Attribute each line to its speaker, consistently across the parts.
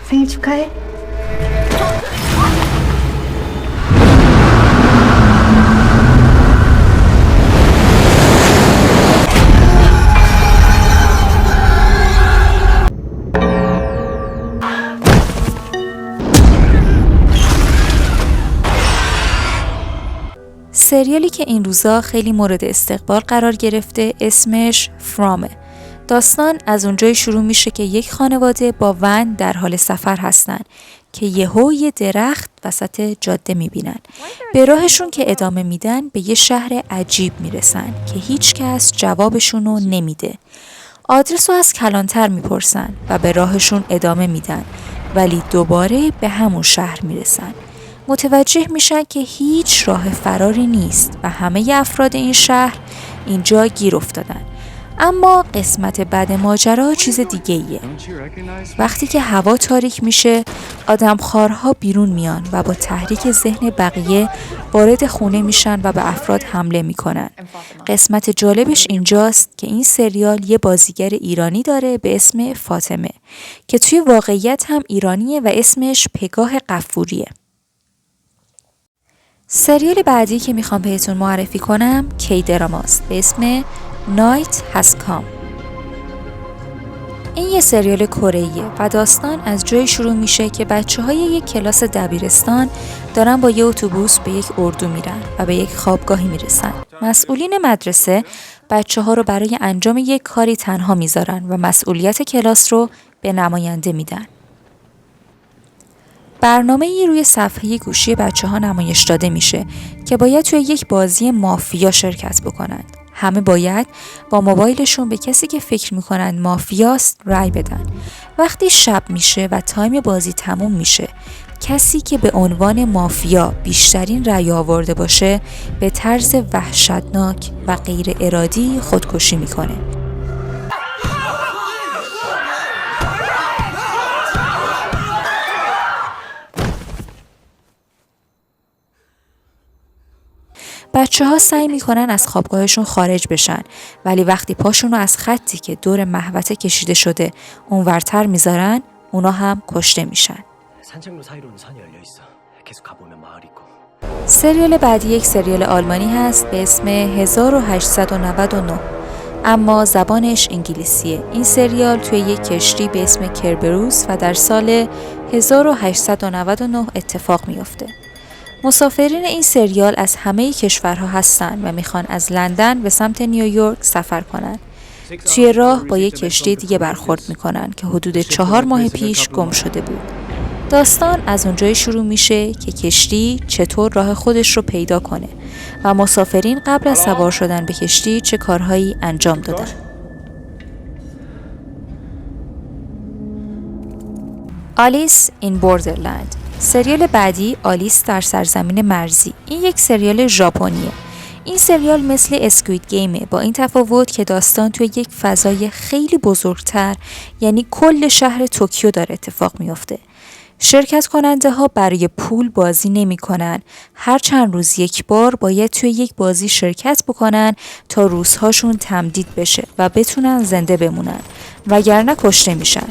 Speaker 1: 생일 축하해.
Speaker 2: سریالی که این روزا خیلی مورد استقبال قرار گرفته اسمش فرامه. داستان از اونجای شروع میشه که یک خانواده با ون در حال سفر هستن که یهو یه درخت وسط جاده میبینن. به راهشون که ادامه میدن به یه شهر عجیب میرسن که هیچ کس جوابشونو نمیده. آدرسو از کلانتر میپرسن و به راهشون ادامه میدن ولی دوباره به همون شهر میرسن. متوجه میشن که هیچ راه فراری نیست و همه افراد این شهر اینجا گیر افتادن. اما قسمت بعد ماجرا چیز دیگه ایه. وقتی که هوا تاریک میشه آدمخوارها بیرون میان و با تحریک ذهن بقیه وارد خونه میشن و به افراد حمله میکنن. قسمت جالبش اینجاست که این سریال یه بازیگر ایرانی داره به اسم فاطمه که توی واقعیت هم ایرانیه و اسمش پگاه غفوریه. سریال بعدی که میخوام بهتون معرفی کنم کی دراماست به اسم نایت هاز کام. این یه سریال کره‌ایه و داستان از جایی شروع میشه که بچه‌های یک کلاس دبیرستان دارن با یه اتوبوس به یک اردو میرن و به یک خوابگاهی میرسن. مسئولین مدرسه بچه‌ها رو برای انجام یک کاری تنها میذارن و مسئولیت کلاس رو به نماینده میدن. برنامه‌ای روی صفحه گوشی بچه‌ها نمایش داده میشه که باید توی یک بازی مافیا شرکت بکنند. همه باید با موبایلشون به کسی که فکر میکنن مافیاست رای بدن. وقتی شب میشه و تایم بازی تموم میشه، کسی که به عنوان مافیا بیشترین رای آورده باشه به طرز وحشتناک و غیر ارادی خودکشی میکنه. بچه‌ها سعی میکنن از خوابگاهشون خارج بشن ولی وقتی پاشون رو از خطی که دور محوطه کشیده شده اونورتر میذارن اونا هم کشته میشن. سریال بعدی یک سریال آلمانی هست به اسم 1899 اما زبانش انگلیسیه. این سریال توی یک کشتی به اسم کربروس و در سال 1899 اتفاق میفته. مسافرین این سریال از همه کشورها هستن و میخوان از لندن به سمت نیویورک سفر کنن. توی راه با یک کشتی دیگه برخورد میکنن که حدود 4 ماه پیش گم شده بود. داستان از اونجای شروع میشه که کشتی چطور راه خودش رو پیدا کنه و مسافرین قبل از سوار شدن به کشتی چه کارهایی انجام دادن. آلیس این بوردرلند. سریال بعدی آلیس در سرزمین مرزی. این یک سریال ژاپنیه. این سریال مثل اسکوید گیمه با این تفاوت که داستان توی یک فضای خیلی بزرگتر یعنی کل شهر توکیو داره اتفاق میفته. شرکت کننده ها برای پول بازی نمی کنن. هر چند روز یک بار باید توی یک بازی شرکت بکنن تا روزهاشون تمدید بشه و بتونن زنده بمونن وگرنه کشته میشن.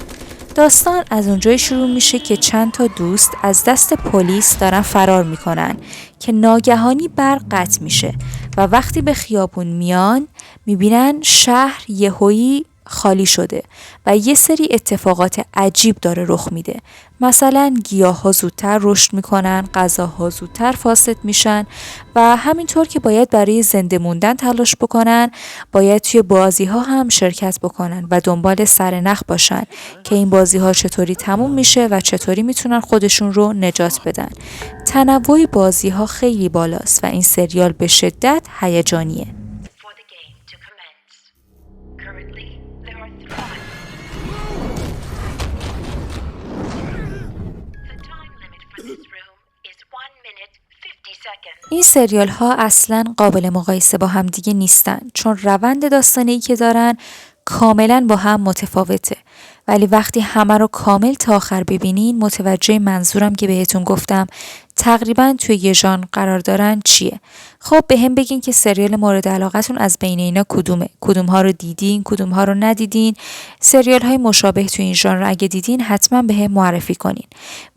Speaker 2: داستان از اونجای شروع میشه که چند تا دوست از دست پلیس دارن فرار میکنن که ناگهانی برق قطع میشه و وقتی به خیابون میان میبینن شهر یهویی خالی شده و یه سری اتفاقات عجیب داره رخ میده. مثلا گیاها زودتر رشد میکنن، غذاها زودتر فاسد میشن و همینطور که باید برای زنده موندن تلاش بکنن باید توی بازی ها هم شرکت بکنن و دنبال سرنخ باشن که این بازی ها چطوری تموم میشه و چطوری میتونن خودشون رو نجات بدن. تنوع بازی ها خیلی بالاست و این سریال به شدت هیجانیه. این سریال ها اصلاً قابل مقایسه با هم دیگه نیستن چون روند داستانی که دارن کاملاً با هم متفاوته. ولی وقتی همه رو کامل تا آخر ببینین متوجه منظورم که بهتون گفتم تقریبا توی یه ژانر قرار دارن چیه. خب به هم بگین که سریال مورد علاقتون از بین اینا کدومه، کدوم ها رو دیدین، کدوم ها رو ندیدین. سریال های مشابه توی این ژانر اگه دیدین حتما به هم معرفی کنین.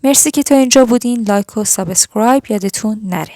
Speaker 2: مرسی که تا اینجا بودین. لایک و سابسکرایب یادتون نره.